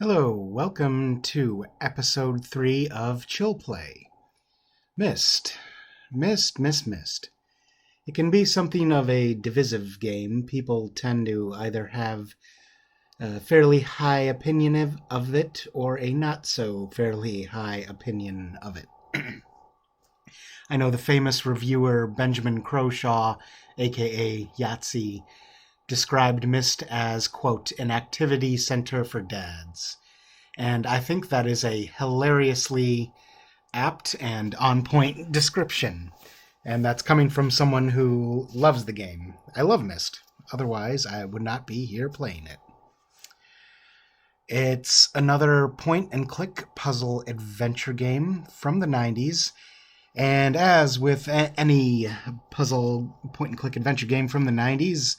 Hello, welcome to episode 3 of Chill Play. Myst. Myst. It can be something of a divisive game. People tend to either have a fairly high opinion of it or a not so fairly high opinion of it. I know the famous reviewer Benjamin Croshaw, aka Yahtzee, described Myst as, quote, an activity center for dads. And I think that is a hilariously apt and on-point description. And that's coming from someone who loves the game. I love Myst. Otherwise, I would not be here playing it. It's another point-and-click puzzle adventure game from the 90s. And as with any puzzle point-and-click adventure game from the 90s,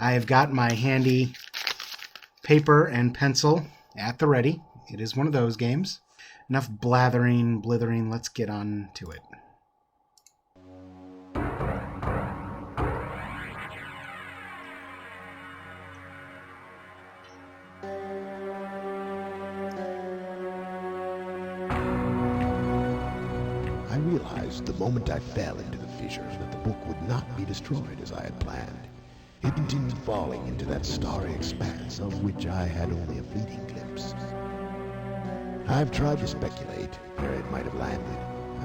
I've got my handy paper and pencil at the ready. It is one of those games. Enough blithering, let's get on to it. I realized the moment I fell into the fissure that the book would not be destroyed as I had planned. It continued falling into that starry expanse of which I had only a fleeting glimpse. I've tried to speculate where it might have landed.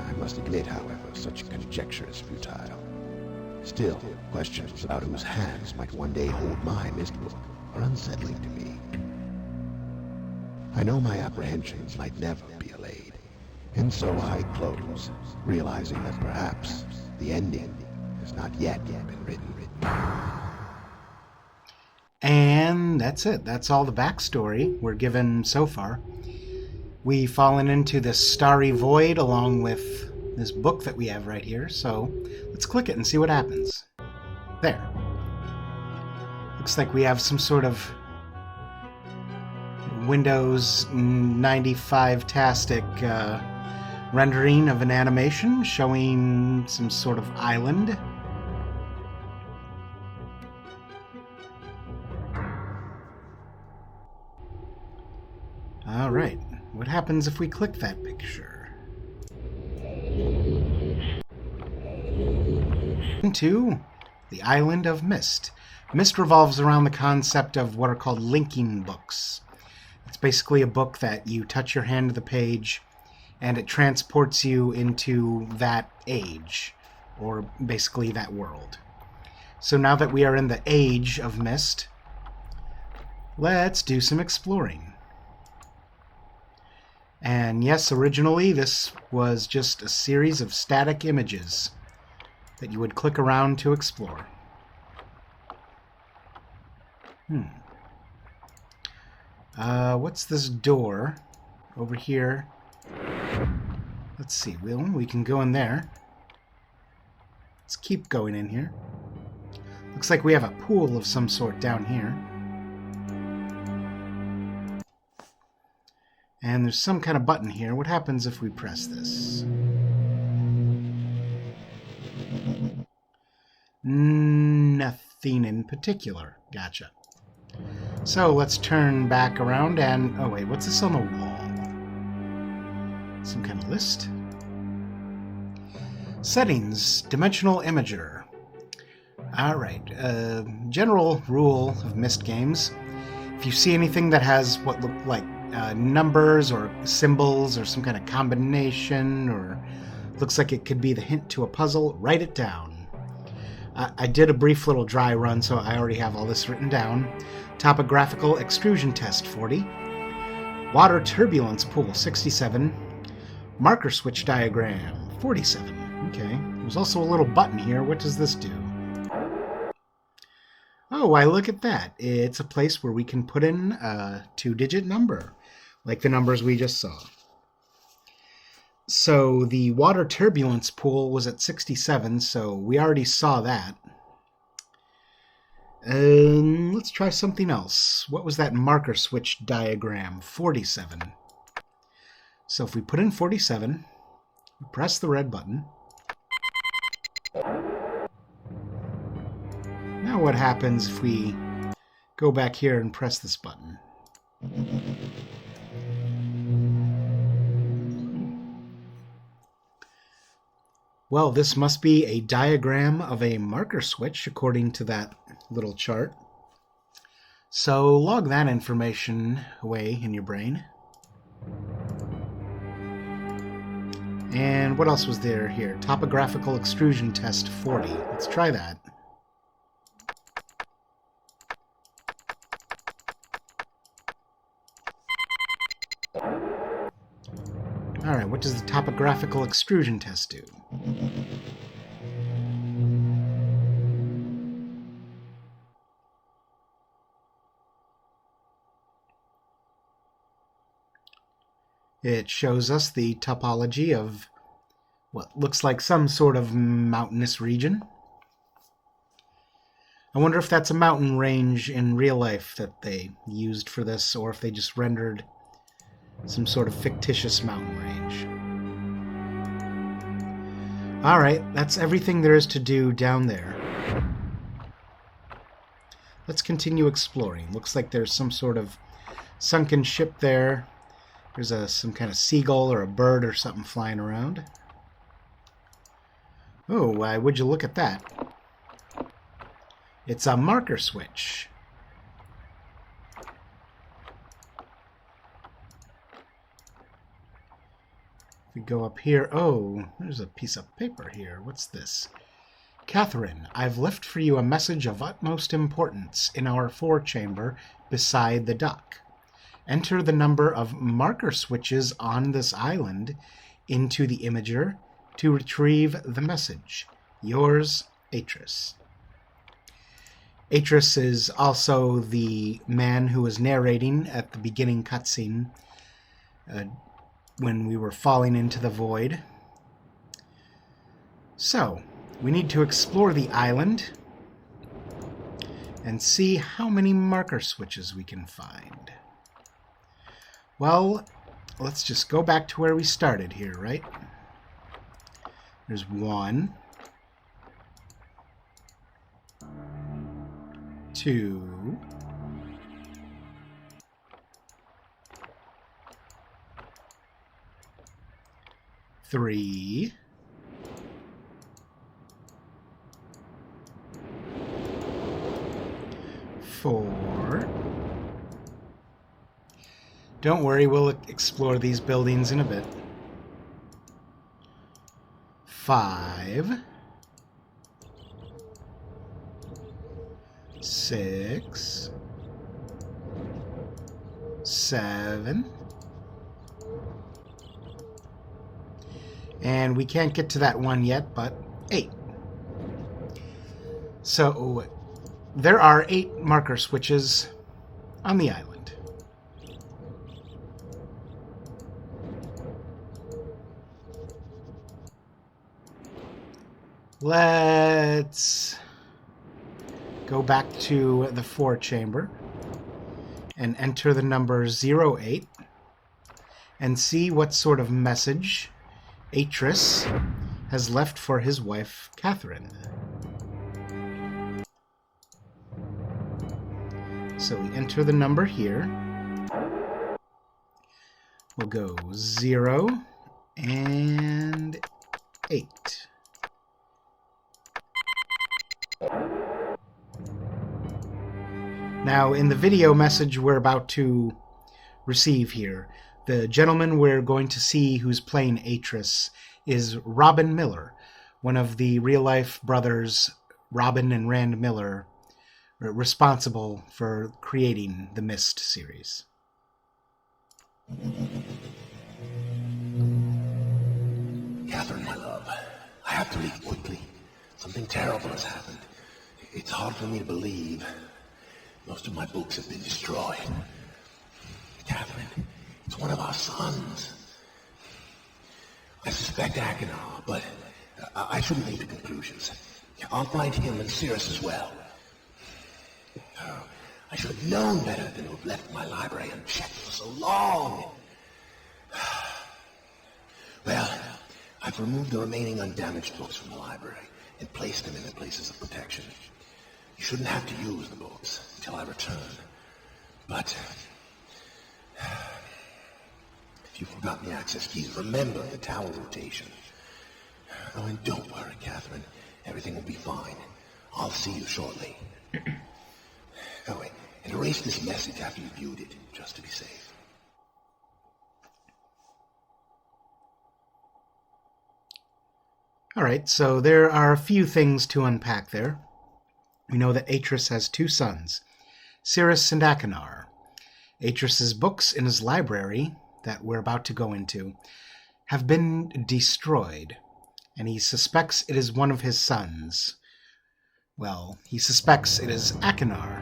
I must admit, however, such conjecture is futile. Still, questions about whose hands might one day hold my Myst book are unsettling to me. I know my apprehensions might never be allayed, and so I close, realizing that perhaps the ending has not yet been written. And that's it. That's all the backstory we're given so far. We've fallen into this starry void along with this book that we have right here, so let's click it and see what happens. There. Looks like we have some sort of Windows 95-tastic rendering of an animation showing some sort of island. All right, what happens if we click that picture? Into the island of Myst. Myst revolves around the concept of what are called linking books. It's basically a book that you touch your hand to the page and it transports you into that age, or basically that world. So now that we are in the age of Myst, let's do some exploring. And yes, originally this was just a series of static images that you would click around to explore. What's this door over here? Let's see, we can go in there. Let's keep going in here. Looks like we have a pool of some sort down here. And there's some kind of button here. What happens if we press this? Nothing in particular. Gotcha. So let's turn back around and... Oh wait, what's this on the wall? Some kind of list? Settings. Dimensional Imager. Alright. General rule of Myst games. If you see anything that has what look like numbers or symbols or some kind of combination or looks like it could be the hint to a puzzle, write it down. I did a brief little dry run, so I already have all this written down. Topographical extrusion test 40. Water turbulence pool 67. Marker switch diagram 47. Okay. There's also a little button here. What does this do? Oh, why look at that. It's a place where we can put in a 2-digit number, like the numbers we just saw. So the water turbulence pool was at 67, so we already saw that. Let's try something else. What was that marker switch diagram? 47. So if we put in 47, we press the red button. Now what happens if we go back here and press this button? Well, this must be a diagram of a marker switch, according to that little chart. So log that information away in your brain. And what else was there here? Topographical extrusion test 40. Let's try that. Alright, what does the topographical extrusion test do? It shows us the topology of what looks like some sort of mountainous region. I wonder if that's a mountain range in real life that they used for this, or if they just rendered some sort of fictitious mountain range. Alright, that's everything there is to do down there. Let's continue exploring. Looks like there's some sort of sunken ship there. There's some kind of seagull or a bird or something flying around. Oh, would you look at that? It's a marker switch. If we go up here, oh, there's a piece of paper here. What's this? Catherine, I've left for you a message of utmost importance in our forechamber beside the dock. Enter the number of marker switches on this island into the imager to retrieve the message. Yours, Atris. Atris is also the man who was narrating at the beginning cutscene when we were falling into the void. So, we need to explore the island and see how many marker switches we can find. Well, let's just go back to where we started here, right? There's 1, 2, 3, 4. Don't worry, we'll explore these buildings in a bit. 5, 6, 7, and we can't get to that one yet, but 8. So there are 8 marker switches on the island. Let's go back to the forechamber and enter the number 08 and see what sort of message Atris has left for his wife, Catherine. So we enter the number here. We'll go 0 and 8. Now, in the video message we're about to receive here, the gentleman we're going to see who's playing Atris is Robin Miller, one of the real-life brothers, Robin and Rand Miller, responsible for creating the Myst series. Catherine, my love, I have to leave quickly. Something terrible has happened. It's hard for me to believe. Most of my books have been destroyed. Catherine, it's one of our sons. I suspect Achenar, but I shouldn't leap to conclusions. I'll find him and Cirrus as well. Oh, I should have known better than to have left my library unchecked for so long. Well, I've removed the remaining undamaged books from the library and placed them in their places of protection. You shouldn't have to use the books until I return. But if you've forgotten the access keys, remember the tower rotation. Oh, and don't worry, Catherine. Everything will be fine. I'll see you shortly. Oh, wait. And erase this message after you viewed it, just to be safe. Alright, so there are a few things to unpack there. We know that Atris has two sons, Cirrus and Achenar. Atris's books in his library, that we're about to go into, have been destroyed, and he suspects it is one of his sons. Well, he suspects it is Achenar.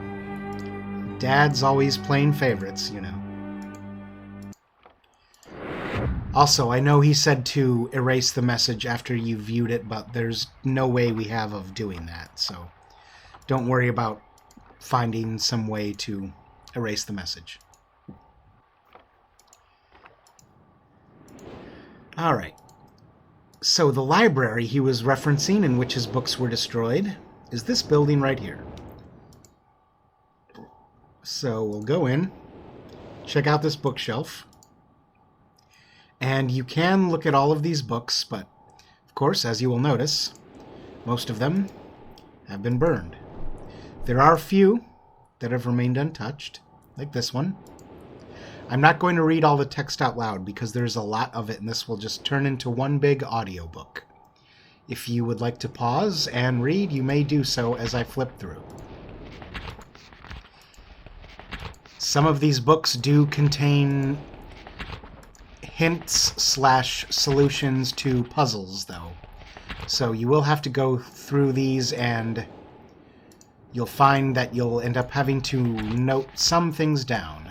Dad's always playing favorites, you know. Also, I know he said to erase the message after you viewed it, but there's no way we have of doing that, so don't worry about finding some way to erase the message. Alright. So the library he was referencing in which his books were destroyed is this building right here. So we'll go in, check out this bookshelf, and you can look at all of these books, but of course, as you will notice, most of them have been burned. There are a few that have remained untouched, like this one. I'm not going to read all the text out loud because there's a lot of it, and this will just turn into one big audiobook. If you would like to pause and read, you may do so as I flip through. Some of these books do contain hints/solutions to puzzles, though. So you will have to go through these, and you'll find that you'll end up having to note some things down.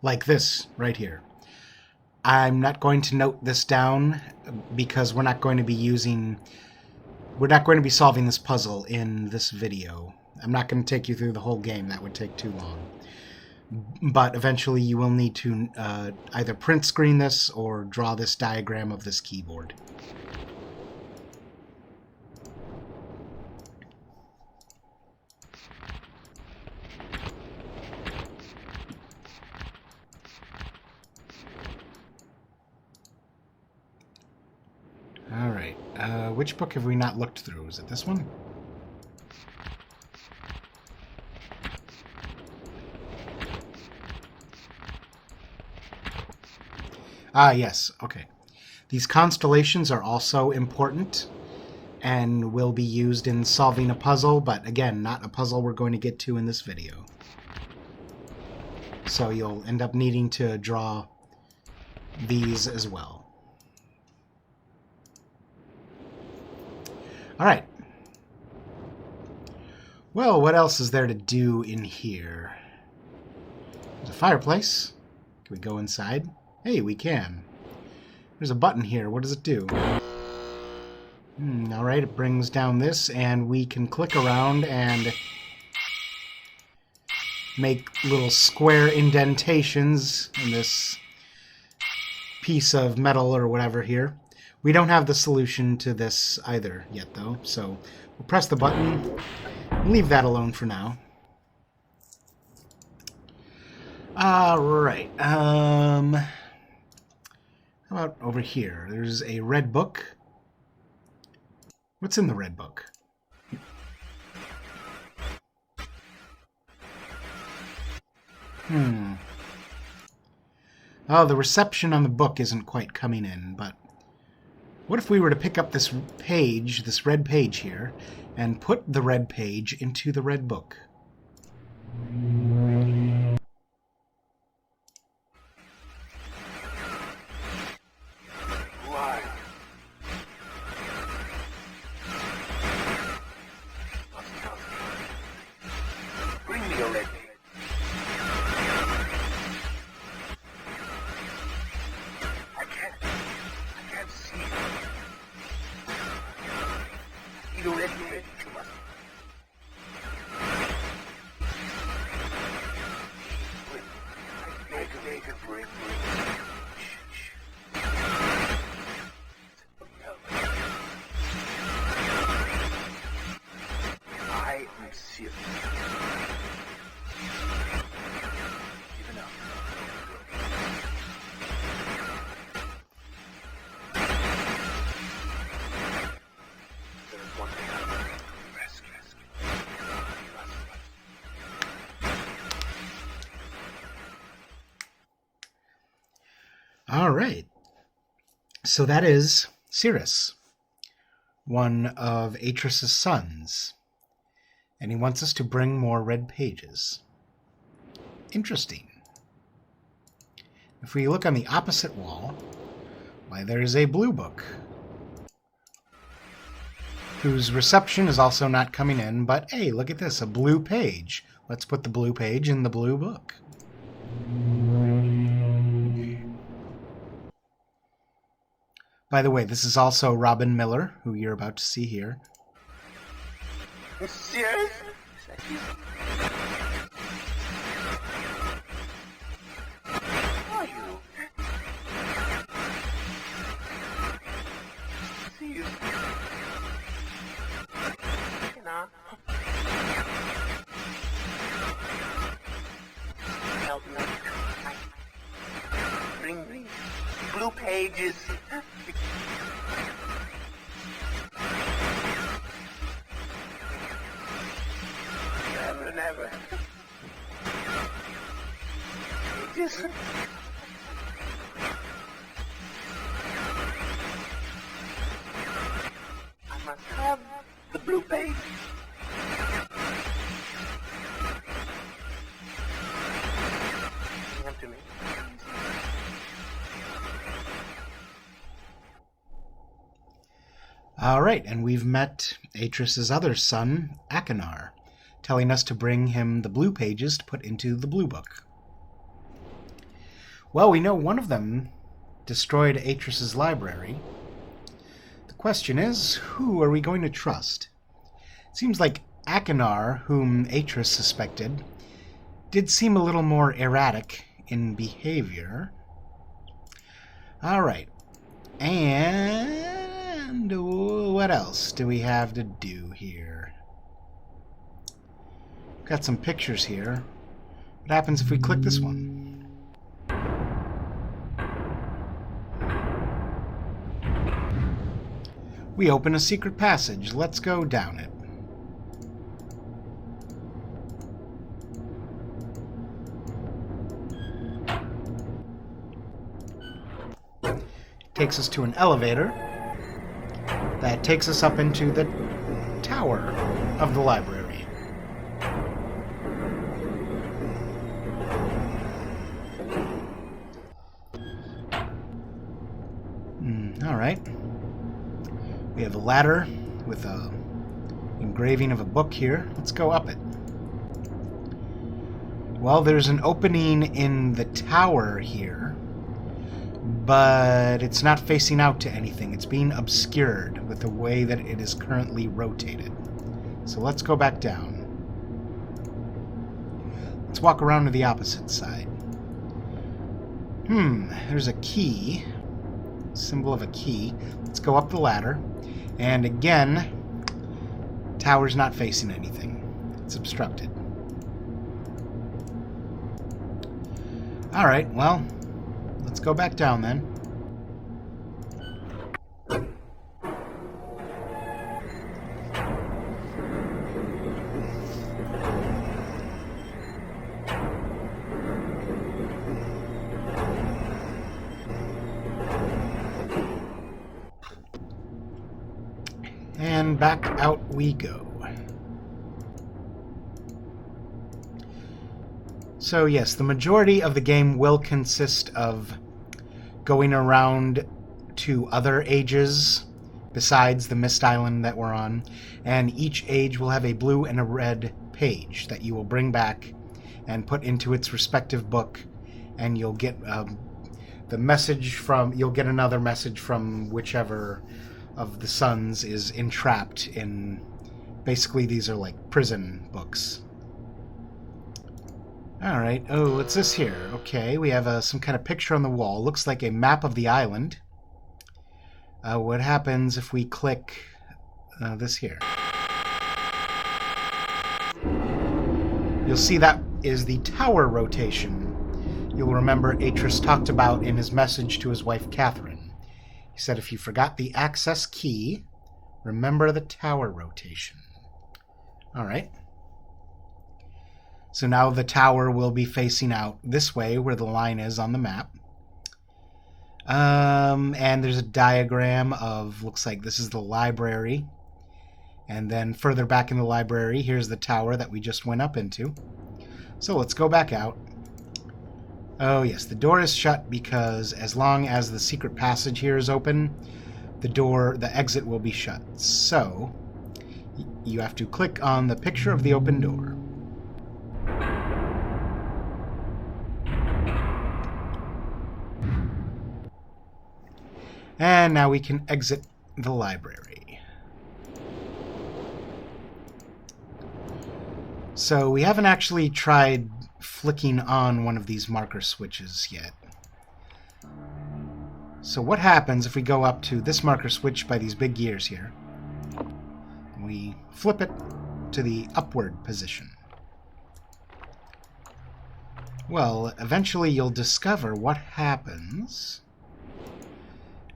Like this right here. I'm not going to note this down because we're not going to be solving this puzzle in this video. I'm not going to take you through the whole game. That would take too long. But eventually you will need to either print screen this or draw this diagram of this keyboard. Alright, which book have we not looked through? Is it this one? Ah, yes, okay. These constellations are also important and will be used in solving a puzzle, but again, not a puzzle we're going to get to in this video. So you'll end up needing to draw these as well. Alright. Well, what else is there to do in here? There's a fireplace. Can we go inside? Hey, we can. There's a button here. What does it do? Alright, it brings down this, and we can click around and make little square indentations in this piece of metal or whatever here. We don't have the solution to this either yet, though, so we'll press the button and leave that alone for now. Alright, how about over here? There's a red book. What's in the red book? Oh, the reception on the book isn't quite coming in, but what if we were to pick up this page, this red page here, and put the red page into the red book? Why? Bring me a red page. I can't see. Need a red page to us. All right. So that is Cirrus, one of Atris's sons. And he wants us to bring more red pages. Interesting. If we look on the opposite wall, why, there's a blue book, whose reception is also not coming in, but hey, look at this, a blue page. Let's put the blue page in the blue book. By the way, this is also Robin Miller, who you're about to see here. Serious? Are you? See you. You know. Help me. Bring blue pages. Never. Just... I must have the blue page. Come to me. All right, and we've met Atris's other son, Akinar, telling us to bring him the blue pages to put into the blue book. Well, we know one of them destroyed Atris's library. The question is, who are we going to trust? It seems like Akinar, whom Atris suspected, did seem a little more erratic in behavior. All right, and what else do we have to do here? Got some pictures here. What happens if we click this one? We open a secret passage. Let's go down it. Takes us to an elevator that takes us up into the tower of the library. All right. We have a ladder with a engraving of a book here. Let's go up it. Well, there's an opening in the tower here, but it's not facing out to anything. It's being obscured with the way that it is currently rotated. So let's go back down. Let's walk around to the opposite side. There's a key. Symbol of a key. Let's go up the ladder. And again, tower's not facing anything. It's obstructed. Alright, well, let's go back down then. And back out we go. So yes, the majority of the game will consist of going around to other ages besides the Myst Island that we're on, and each age will have a blue and a red page that you will bring back and put into its respective book, and you'll get you'll get another message from whichever of the sons is entrapped in. Basically, these are like prison books. Alright, oh, what's this here? Okay, we have some kind of picture on the wall. Looks like a map of the island. What happens if we click this here? You'll see that is the tower rotation you'll remember Atris talked about in his message to his wife Catherine. He said if you forgot the access key, remember the tower rotation. Alright. So now the tower will be facing out this way where the line is on the map. And there's a diagram of, looks like this is the library. And then further back in the library, here's the tower that we just went up into. So let's go back out. Oh yes, the door is shut because as long as the secret passage here is open, the exit will be shut. So you have to click on the picture of the open door. And now we can exit the library. So we haven't actually tried flicking on one of these marker switches yet. So what happens if we go up to this marker switch by these big gears here? We flip it to the upward position. Well, eventually you'll discover what happens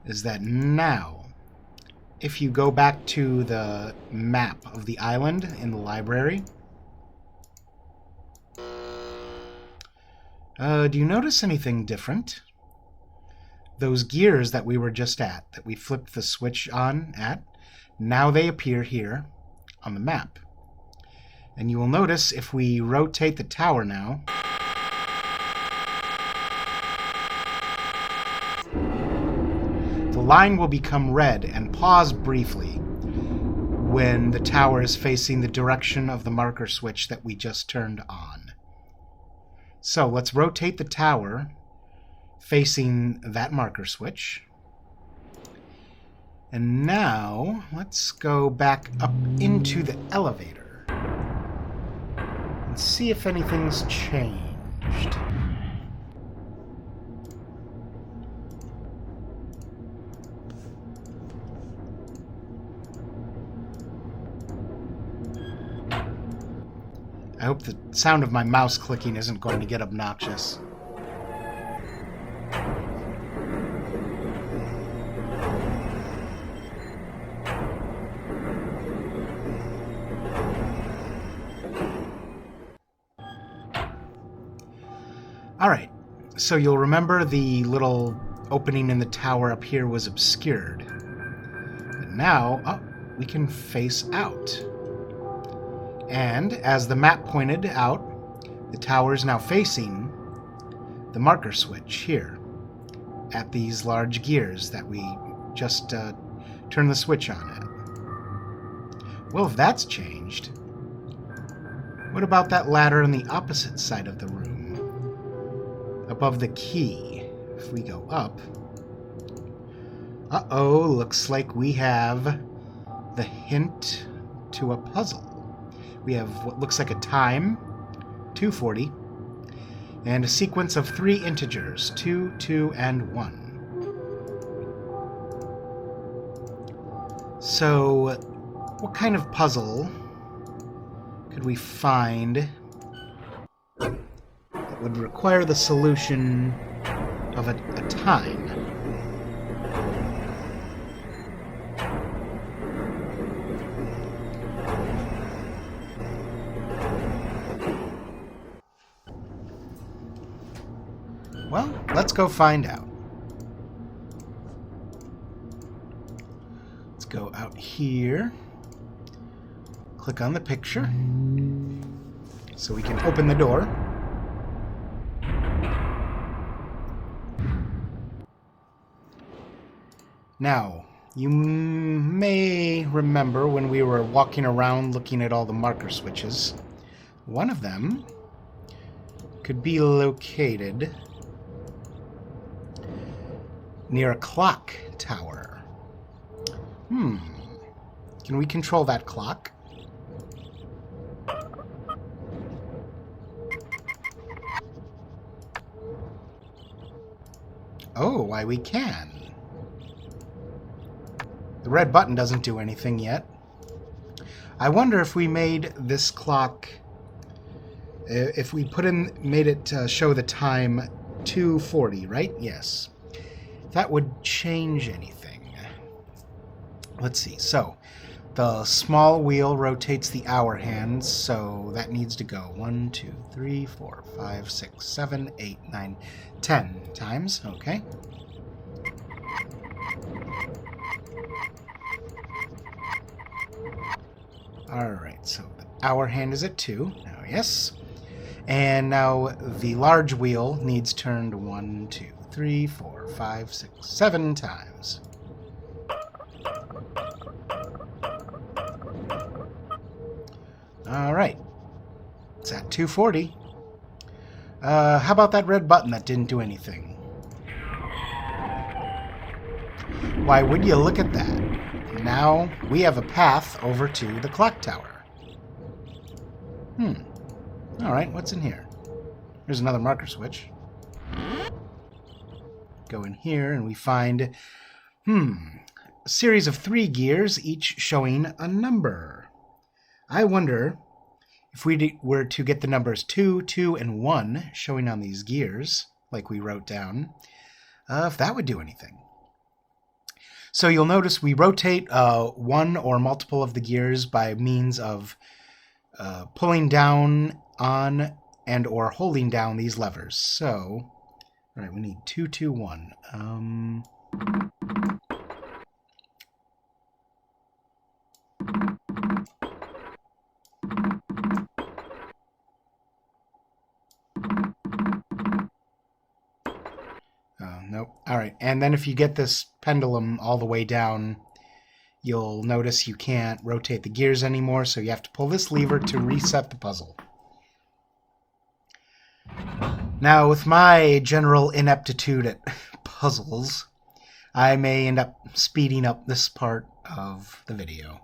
is that now, if you go back to the map of the island in the library, do you notice anything different? Those gears that we were just at, that we flipped the switch on at, now they appear here on the map. And you will notice if we rotate the tower now, the line will become red and pause briefly when the tower is facing the direction of the marker switch that we just turned on. So let's rotate the tower facing that marker switch. And now let's go back up into the elevator and see if anything's changed. I hope the sound of my mouse clicking isn't going to get obnoxious. Alright, so you'll remember the little opening in the tower up here was obscured. But now, we can face out. And, as the map pointed out, the tower is now facing the marker switch here at these large gears that we just turned the switch on at. Well, if that's changed, what about that ladder on the opposite side of the room? Above the key. If we go up... Uh-oh, looks like we have the hint to a puzzle. We have what looks like a time, 240, and a sequence of 3 integers, 2, 2, and 1. So, what kind of puzzle could we find that would require the solution of a time? Well, let's go find out. Let's go out here. Click on the picture so we can open the door. Now, you may remember when we were walking around looking at all the marker switches, one of them could be located near a clock tower. Can we control that clock? Oh, why we can. The red button doesn't do anything yet. I wonder if we made this clock If we made it show the time 2:40, right? Yes. That would change anything. Let's see. So, the small wheel rotates the hour hands, so that needs to go 1, 2, 3, 4, 5, 6, 7, 8, 9, 10 times. Okay. Alright, so the hour hand is at 2. Now, yes. And now the large wheel needs turned 1, 2, 3, 4, 5, 6, 7 times. Alright. It's at 2:40. How about that red button that didn't do anything? Why would you look at that? Now we have a path over to the clock tower. Alright, what's in here? There's another marker switch. Go in here and we find, a series of 3 gears, each showing a number. I wonder if we were to get the numbers 2, 2, and 1 showing on these gears, like we wrote down, if that would do anything. So you'll notice we rotate one or multiple of the gears by means of pulling down on and or holding down these levers. So, all right, we need 2, 2, 1. Nope. All right, and then if you get this pendulum all the way down, you'll notice you can't rotate the gears anymore, so you have to pull this lever to reset the puzzle. Now, with my general ineptitude at puzzles, I may end up speeding up this part of the video.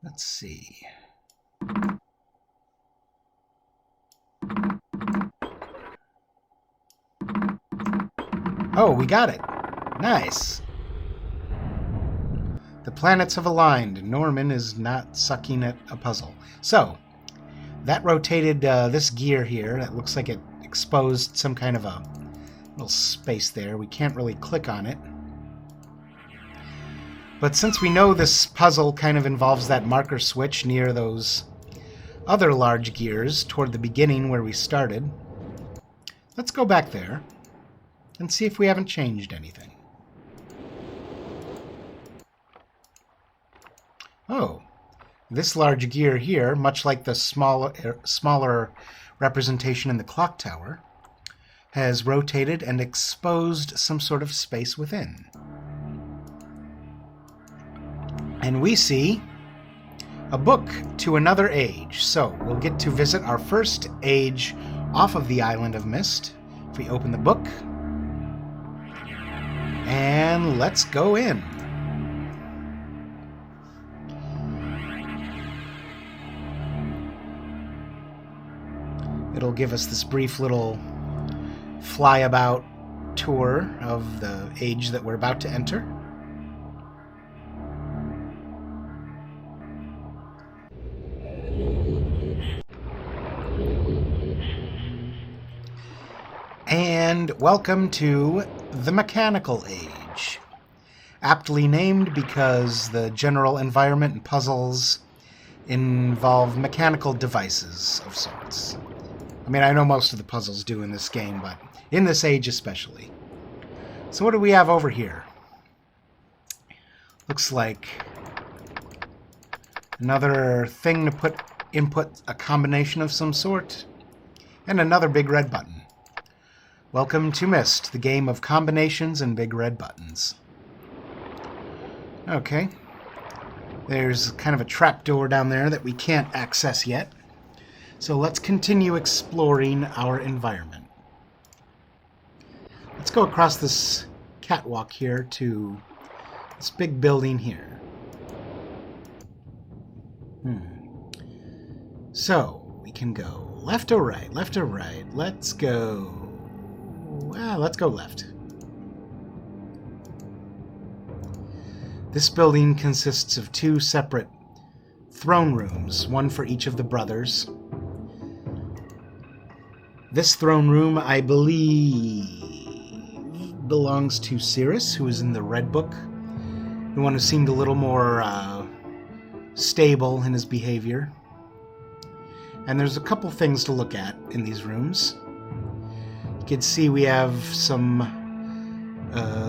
Let's see. Oh, we got it. Nice. The planets have aligned. Norman is not sucking at a puzzle. So, that rotated this gear here. That looks like it exposed some kind of a little space there. We can't really click on it. But since we know this puzzle kind of involves that marker switch near those other large gears toward the beginning where we started, let's go back there and see if we haven't changed anything. Oh, this large gear here, much like the smaller representation in the clock tower, has rotated and exposed some sort of space within. And we see a book to another age. So we'll get to visit our first age off of the island of Myst. If we open the book, and let's go in. It'll give us this brief little flyabout tour of the age that we're about to enter. And welcome to the Mechanical Age. Aptly named because the general environment and puzzles involve mechanical devices of sorts. I mean, I know most of the puzzles do in this game, but in this age especially. So what do we have over here? Looks like another thing to input a combination of some sort, and another big red button. Welcome to Myst, the game of combinations and big red buttons. Okay. There's kind of a trapdoor down there that we can't access yet. So let's continue exploring our environment. Let's go across this catwalk here to this big building here. So, we can go left or right, left or right. Let's go... Well, let's go left. This building consists of 2 separate throne rooms, one for each of the brothers. This throne room, I believe, belongs to Cirrus, who is in the Red Book. The one who seemed a little more stable in his behavior. And there's a couple things to look at in these rooms. You can see we have some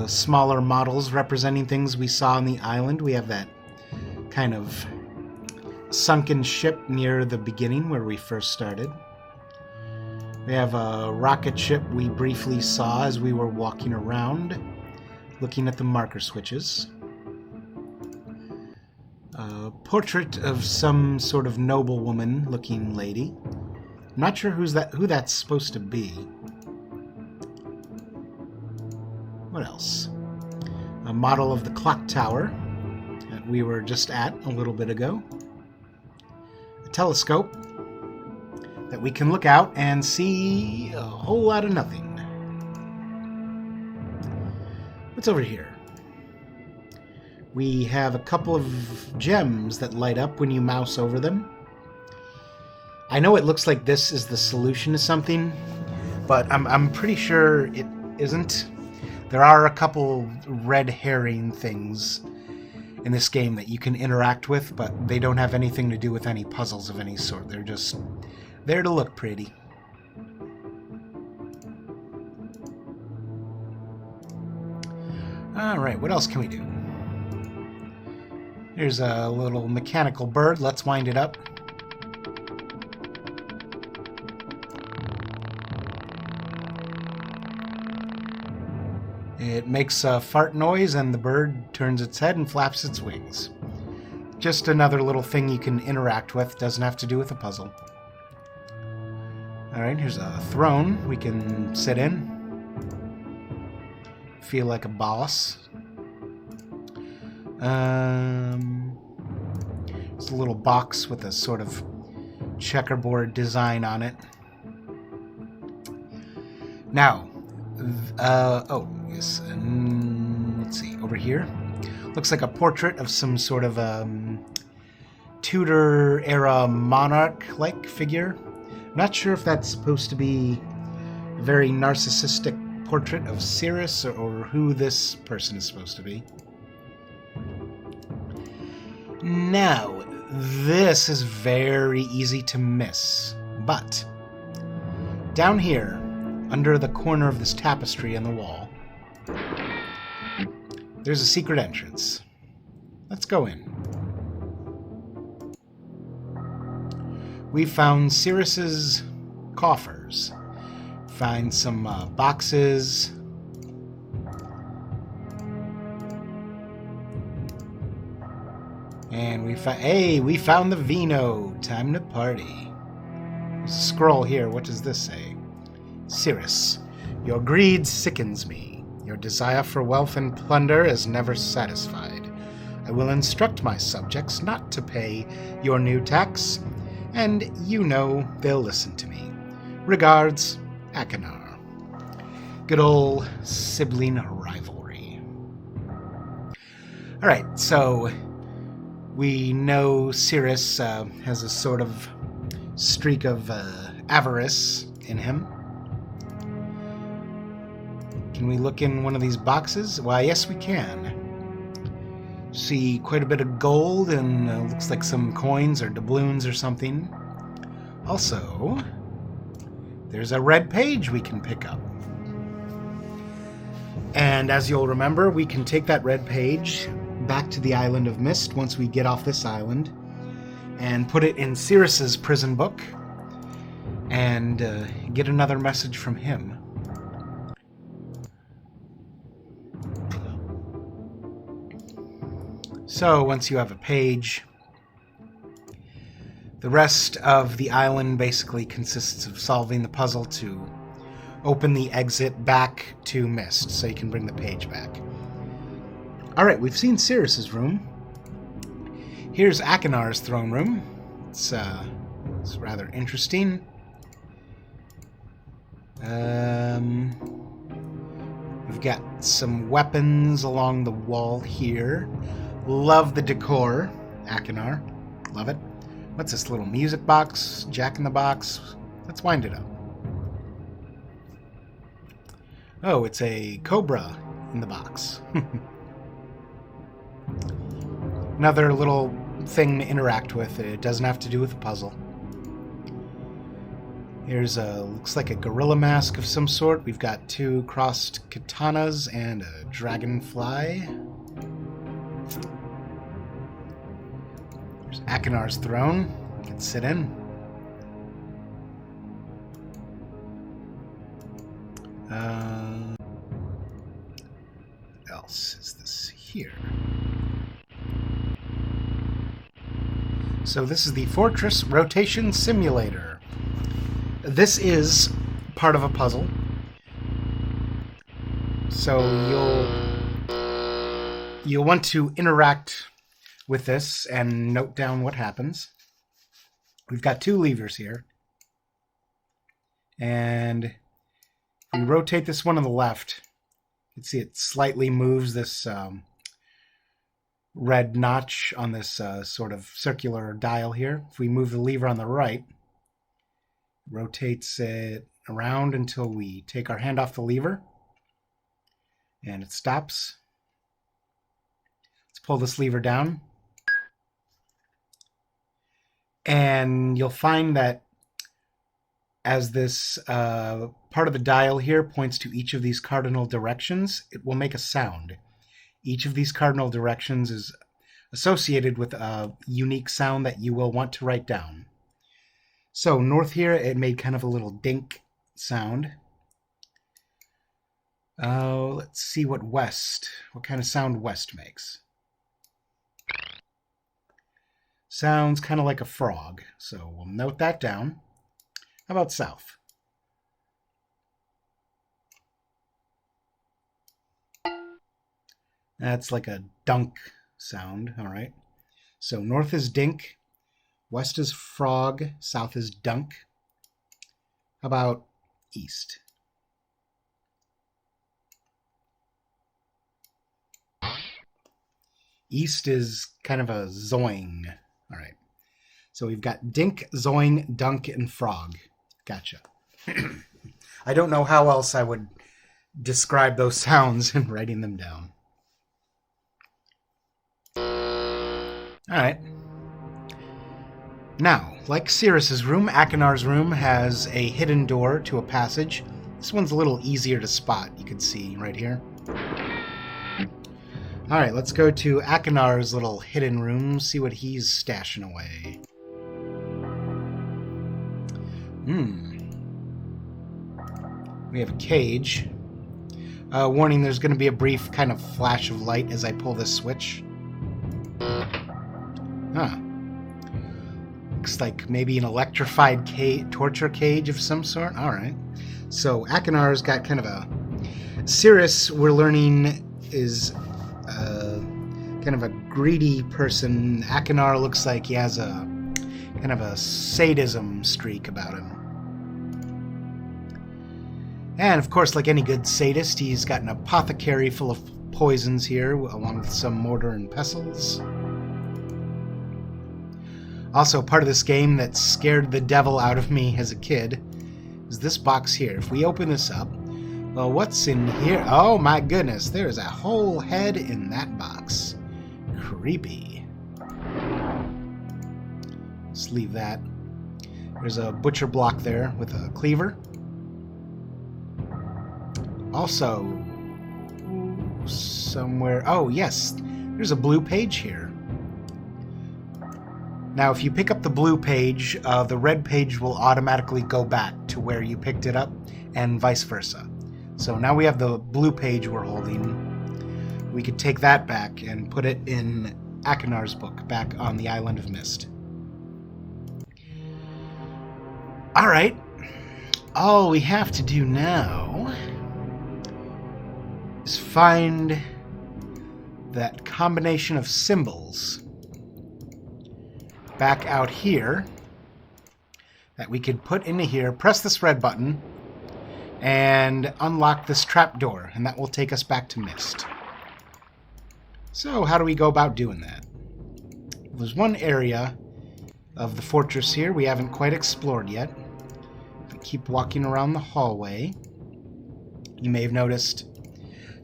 smaller models representing things we saw on the island. We have that kind of sunken ship near the beginning where we first started. We have a rocket ship we briefly saw as we were walking around, looking at the marker switches. A portrait of some sort of noblewoman-looking lady. I'm not sure who that's supposed to be. What else? A model of the clock tower that we were just at a little bit ago. A telescope that we can look out and see a whole lot of nothing. What's over here? We have a couple of gems that light up when you mouse over them. I know it looks like this is the solution to something, but I'm pretty sure it isn't. There are a couple red herring things in this game that you can interact with, but they don't have anything to do with any puzzles of any sort. They're just there to look pretty. Alright, what else can we do? Here's a little mechanical bird. Let's wind it up. It makes a fart noise, and the bird turns its head and flaps its wings. Just another little thing you can interact with. Doesn't have to do with a puzzle. Alright, here's a throne we can sit in. Feel like a boss. It's a little box with a sort of checkerboard design on it. Now, let's see, over here. Looks like a portrait of some sort of Tudor-era monarch-like figure. I'm not sure if that's supposed to be a very narcissistic portrait of Cirrus or who this person is supposed to be. Now, this is very easy to miss, but down here, under the corner of this tapestry on the wall, there's a secret entrance. Let's go in. We found Cirrus's coffers. Find some boxes. And we found the vino. Time to party. There's a scroll here. What does this say? Cirrus, your greed sickens me. Your desire for wealth and plunder is never satisfied. I will instruct my subjects not to pay your new tax, and you know they'll listen to me. Regards, Akinar. Good old sibling rivalry. Alright, so we know Cirrus has a sort of streak of avarice in him. Can we look in one of these boxes? Why, yes, we can. See quite a bit of gold and looks like some coins or doubloons or something. Also, there's a red page we can pick up. And as you'll remember, we can take that red page back to the island of Myst once we get off this island and put it in Cirrus's prison book and get another message from him. So once you have a page, the rest of the island basically consists of solving the puzzle to open the exit back to Myst, so you can bring the page back. Alright, we've seen Cirrus's room. Here's Akinar's throne room. It's rather interesting. We've got some weapons along the wall here. Love the decor, Akinar. Love it. What's this little music box? Jack in the Box? Let's wind it up. Oh, it's a cobra in the box. Another little thing to interact with. It doesn't have to do with a puzzle. Here's a, looks like a gorilla mask of some sort. We've got 2 crossed katanas and a dragonfly. There's Akinar's throne. You can sit in. What else is this here? So this is the Fortress Rotation Simulator. This is part of a puzzle. So you'll want to interact with this and note down what happens. We've got 2 levers here. And if we rotate this one on the left, you can see it slightly moves this red notch on this sort of circular dial here. If we move the lever on the right, it rotates it around until we take our hand off the lever and it stops. Let's pull this lever down. And you'll find that as this part of the dial here points to each of these cardinal directions, it will make a sound. Each of these cardinal directions is associated with a unique sound that you will want to write down. So north here, it made kind of a little dink sound. Let's see what kind of sound west makes. Sounds kind of like a frog, so we'll note that down. How about south? That's like a dunk sound, all right. So north is dink, west is frog, south is dunk. How about east? East is kind of a zoing. All right. So we've got dink, zoing, dunk, and frog. Gotcha. I don't know how else I would describe those sounds in writing them down. All right. Now, like Sirius's room, Akinar's room has a hidden door to a passage. This one's a little easier to spot, you can see right here. All right, let's go to Akinar's little hidden room, see what he's stashing away. We have a cage. Warning, there's going to be a brief kind of flash of light as I pull this switch. Huh. Looks like maybe an electrified torture cage of some sort. All right. So Akinar's got kind of a... Sirius, we're learning, is kind of a greedy person. Akinnar looks like he has a kind of a sadism streak about him. And of course, like any good sadist, he's got an apothecary full of poisons here, along with some mortar and pestles. Also, part of this game that scared the devil out of me as a kid is this box here. If we open this up, well, what's in here? Oh my goodness, there is a whole head in that box. Creepy. Let's leave that. There's a butcher block there with a cleaver. Also, somewhere... Oh, yes, there's a blue page here. Now, if you pick up the blue page, the red page will automatically go back to where you picked it up, and vice versa. So now we have the blue page we're holding. We could take that back and put it in Akinar's book, back on the island of Myst. Alright. All we have to do now is find that combination of symbols back out here that we could put into here, press this red button, and unlock this trapdoor, and that will take us back to Myst. So how do we go about doing that? There's one area of the fortress here we haven't quite explored yet. If we keep walking around the hallway, you may have noticed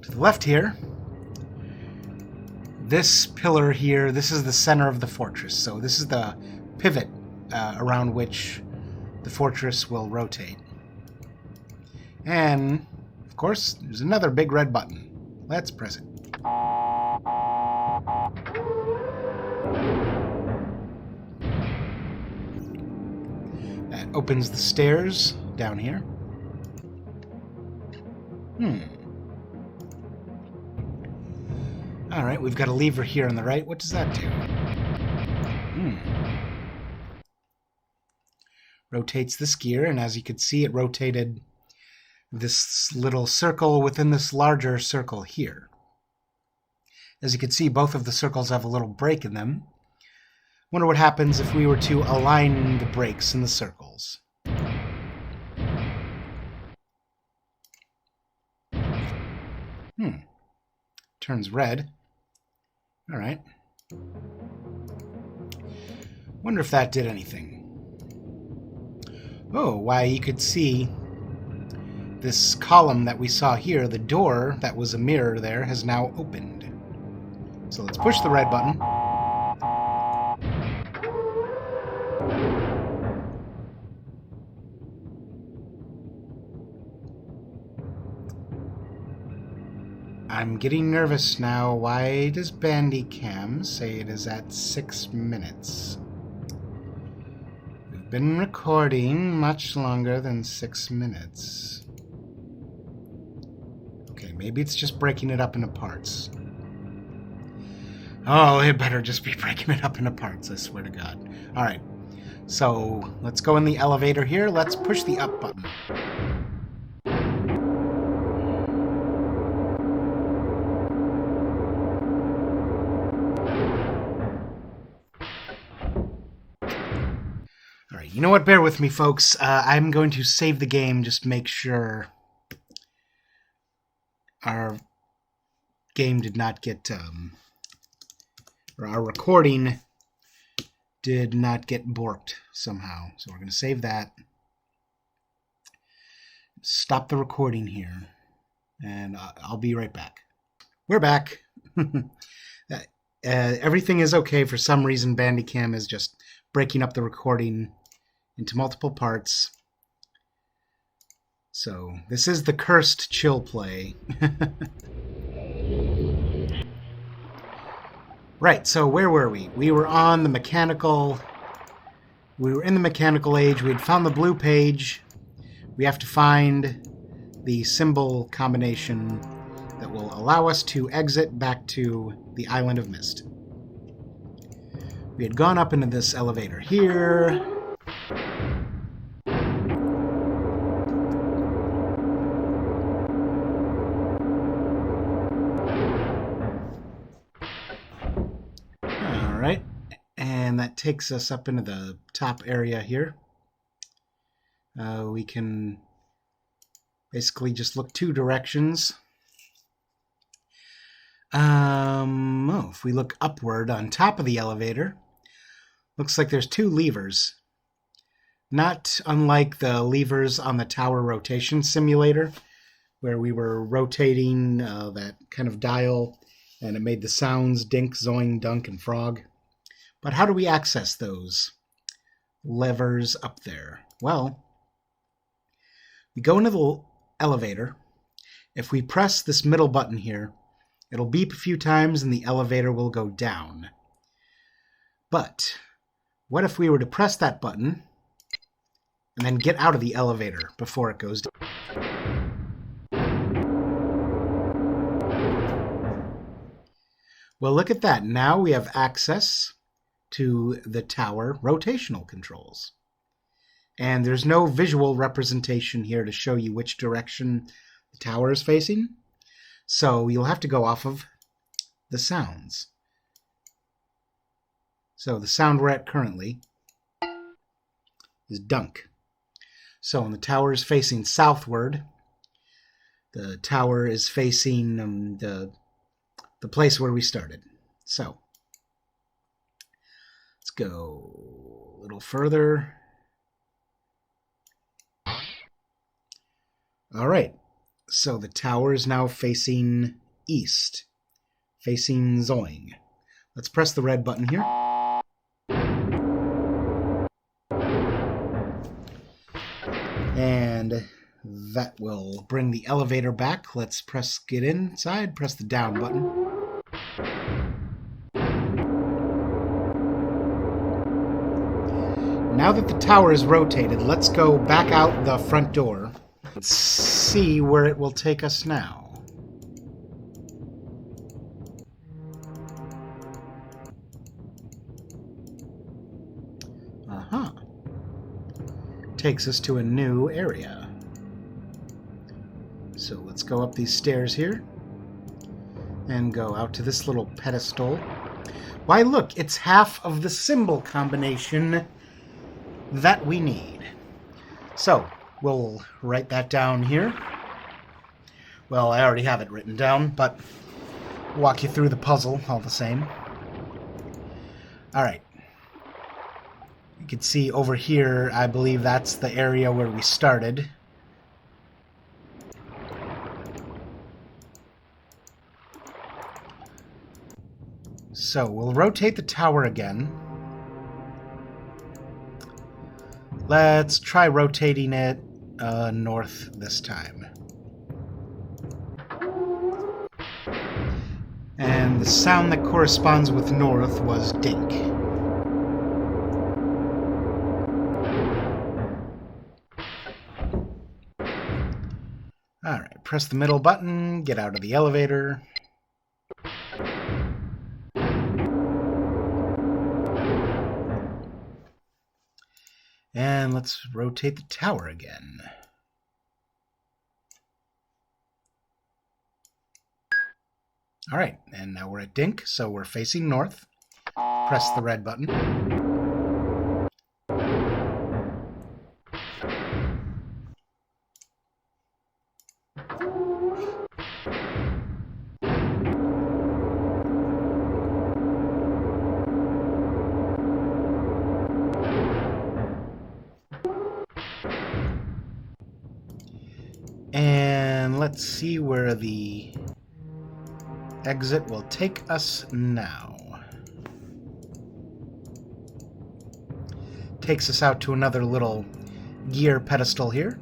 to the left here, this pillar here, this is the center of the fortress. So this is the pivot around which the fortress will rotate. And, of course, there's another big red button. Let's press it. That opens the stairs down here. Alright, we've got a lever here on the right. What does that do? Rotates this gear, and as you can see, it rotated this little circle within this larger circle here. As you can see, both of the circles have a little break in them. Wonder what happens if we were to align the breaks in the circles. Turns red. Alright. Wonder if that did anything. Oh, why, you could see this column that we saw here, the door that was a mirror there, has now opened. So let's push the red button. I'm getting nervous now. Why does Bandicam say it is at 6 minutes? We've been recording much longer than 6 minutes. Okay, maybe it's just breaking it up into parts. Oh, it better just be breaking it up into parts, I swear to God. Alright, so let's go in the elevator here. Let's push the up button. Alright, you know what? Bear with me, folks. I'm going to save the game, just make sure our game did not get, or our recording did not get borked somehow. So we're going to save that. Stop the recording here. And I'll be right back. We're back. Everything is okay. For some reason, Bandicam is just breaking up the recording into multiple parts. So this is the cursed chill play. Right, so where were we? We were on the mechanical... We were in the mechanical age. We had found the blue page. We have to find the symbol combination that will allow us to exit back to the island of Myst. We had gone up into this elevator here. Alright, and that takes us up into the top area here. We can basically just look two directions. If we look upward on top of the elevator, looks like there's two levers. Not unlike the levers on the tower rotation simulator, where we were rotating that kind of dial, and it made the sounds dink, zoing, dunk, and frog. But how do we access those levers up there? Well, we go into the elevator. If we press this middle button here, it'll beep a few times and the elevator will go down. But what if we were to press that button and then get out of the elevator before it goes down? Well, look at that. Now we have access to the tower rotational controls. And there's no visual representation here to show you which direction the tower is facing. So you'll have to go off of the sounds. So the sound we're at currently is dunk. So when the tower is facing southward, the tower is facing the place where we started. So let's go A little further. All right. So the tower is now facing east, facing Zoing. Let's press the red button here. And that will bring the elevator back. Let's get inside, press the down button. Now that the tower is rotated, let's go back out the front door. Let's see where it will take us now. Uh-huh. Takes us to a new area. So let's go up these stairs here and go out to this little pedestal. Why, look, it's half of the symbol combination that we need. So we'll write that down here. Well, I already have it written down, but walk you through the puzzle all the same. All right. You can see over here, I believe that's the area where we started. So we'll rotate the tower again. Let's try rotating it north this time. And the sound that corresponds with north was dink. Alright, press the middle button, get out of the elevator. And let's rotate the tower again. All right, and now we're at Dink, so we're facing north. Press the red button. And let's see where the exit will take us now. Takes us out to another little gear pedestal here.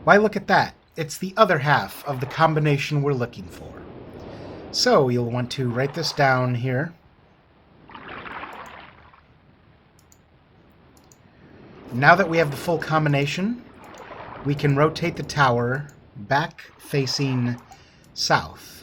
Why, look at that. It's the other half of the combination we're looking for. So you'll want to write this down here. Now that we have the full combination, we can rotate the tower back facing south.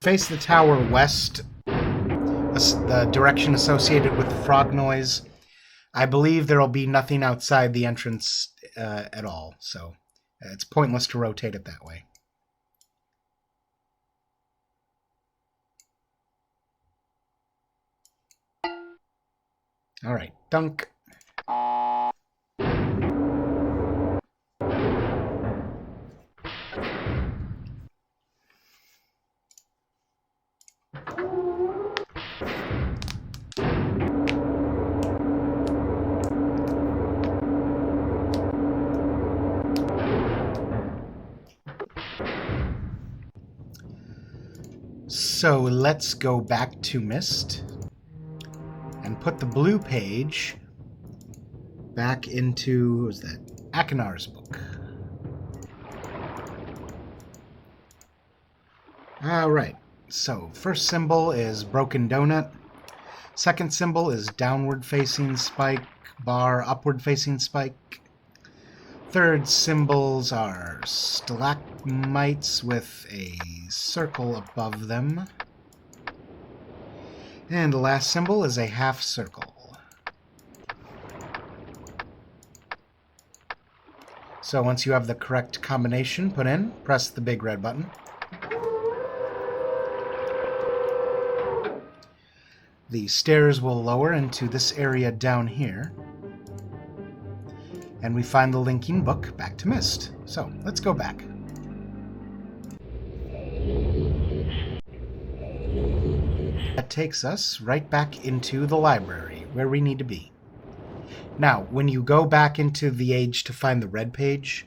Face the tower west, the direction associated with the frog noise. I believe there will be nothing outside the entrance at all, so it's pointless to rotate it that way. All right, dunk. So let's go back to Myst and put the blue page back into, what was that, Akinar's book. Alright, so first symbol is broken donut. Second symbol is downward facing spike, bar, upward facing spike. Third symbols are stalagmites with a circle above them. And the last symbol is a half circle. So once you have the correct combination put in, press the big red button. The stairs will lower into this area down here. And we find the linking book back to Myst. So let's go back. That takes us right back into the library, where we need to be. Now, when you go back into the age to find the red page,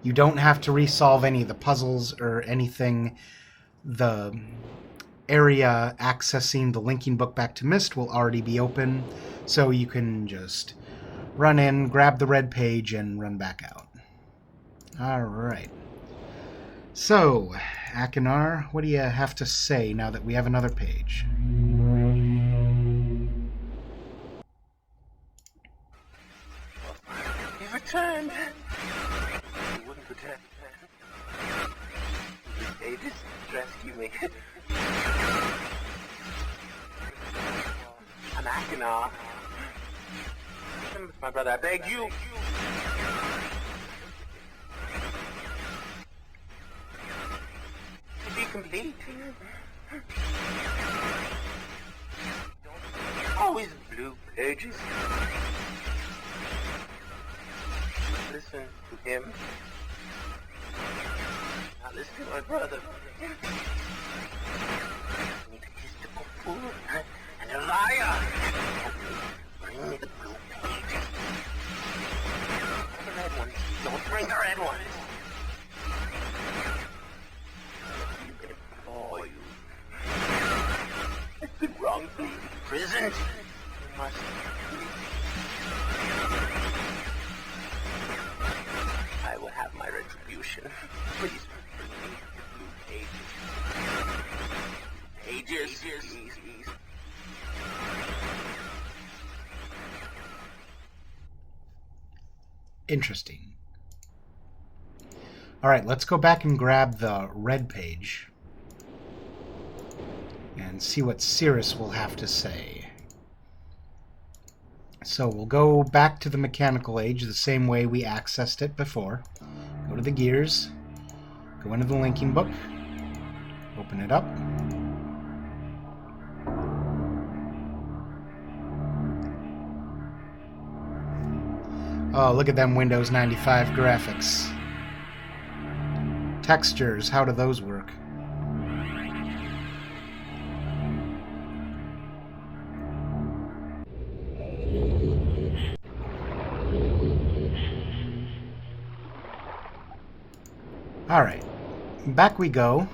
you don't have to resolve any of the puzzles or anything. The area accessing the linking book back to Myst will already be open, so you can just run in, grab the red page, and run back out. Alright. So, Akinar, what do you have to say now that we have another page? He returned. He wouldn't return. These pages rescue me. I'm Akinar. My brother, I beg you. To be complete. Always blue pages. Listen to him. Now listen to my brother. He's a fool and a liar. Bring me the blue pages. The red ones. Don't bring the red ones. You implore you. I've been wrongfully imprisoned. You must I will have my retribution. Please bring me the blue pages. Pages. Interesting. Alright, let's go back and grab the red page and see what Cirrus will have to say. So we'll go back to the mechanical age the same way we accessed it before. Go to the gears, go into the linking book, open it up. Oh, look at them Windows 95 graphics. Textures, how do those work? Alright, back we go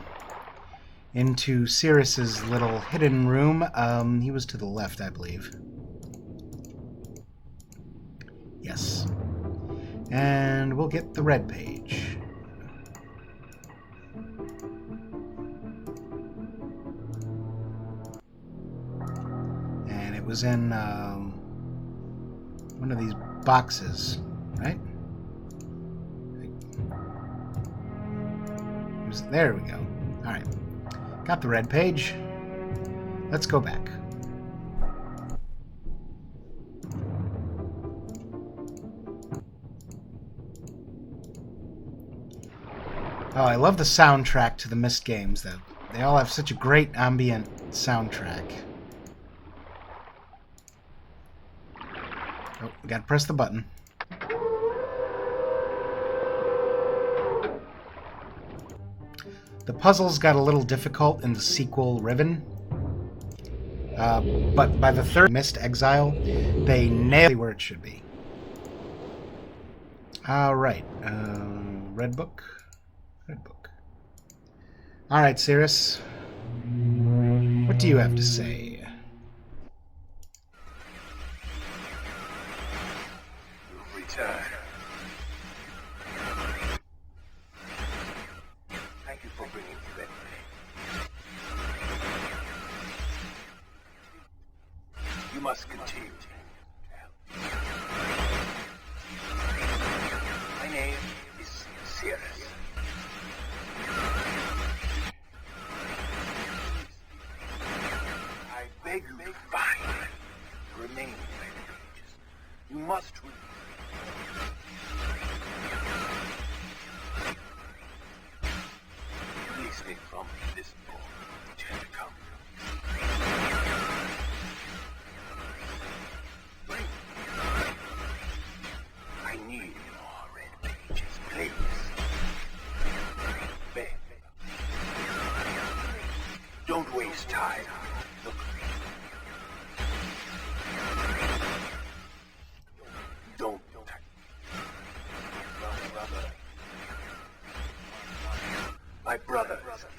into Cirrus's little hidden room. He was to the left, I believe. Yes. And we'll get the red page. And it was in one of these boxes, right? There we go. Alright. Got the red page. Let's go back. Oh, I love the soundtrack to the Myst games, though. They all have such a great ambient soundtrack. Oh, we gotta press the button. The puzzles got a little difficult in the sequel Riven. But by the third Myst Exile, they nailed it where it should be. Alright, red book. Red book. Alright, Cirrus. What do you have to say? Return. Thank you for bringing me back. You must continue. My name is Cirrus. I beg you to find the remaining pages. You must read. nothing from this book is yet to come. Bring. I need more red pages, please. Beg. Don't waste time. Look. Don't. My brother is guilty.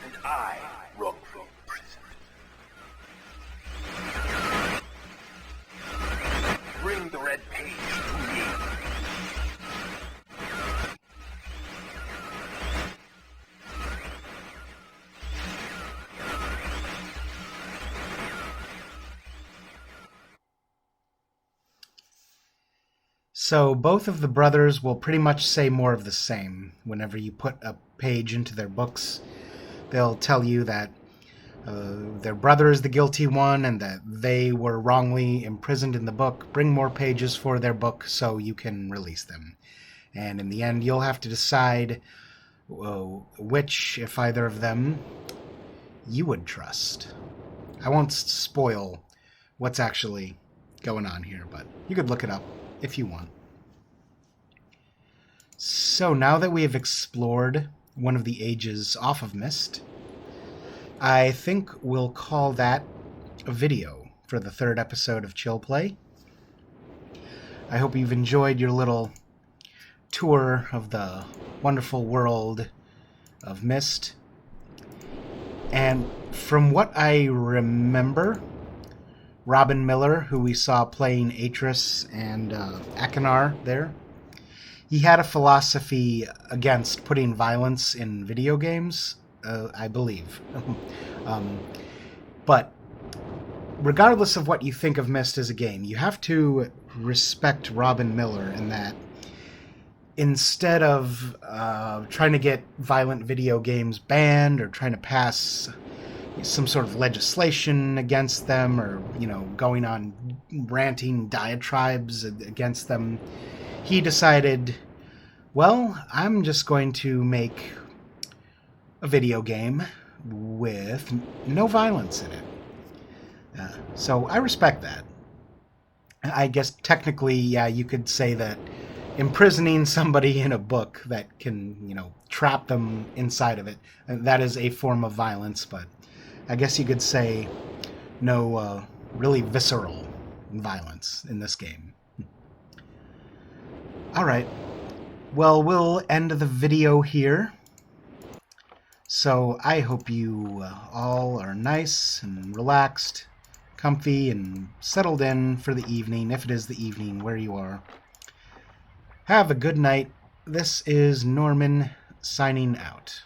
And I wrongfully imprisoned. Bring the red page to me. So both of the brothers will pretty much say more of the same. Whenever you put a page into their books, they'll tell you that their brother is the guilty one and that they were wrongly imprisoned in the book. Bring more pages for their book so you can release them. And in the end, you'll have to decide which, if either of them, you would trust. I won't spoil what's actually going on here, but you could look it up if you want. So now that we have explored one of the ages off of Myst, I think we'll call that a video for the third episode of Chill Play. I hope you've enjoyed your little tour of the wonderful world of Myst. And from what I remember, Robin Miller, who we saw playing Atris and Akinar there, he had a philosophy against putting violence in video games, I believe. But regardless of what you think of Myst as a game, you have to respect Robin Miller in that instead of trying to get violent video games banned or trying to pass some sort of legislation against them or, going on ranting diatribes against them, he decided, well, I'm just going to make a video game with no violence in it. So I respect that. I guess technically, yeah, you could say that imprisoning somebody in a book that can, trap them inside of it, that is a form of violence, but I guess you could say no really visceral violence in this game. All right. Well, we'll end the video here. So I hope you all are nice and relaxed, comfy, and settled in for the evening, if it is the evening where you are. Have a good night. This is Norman signing out.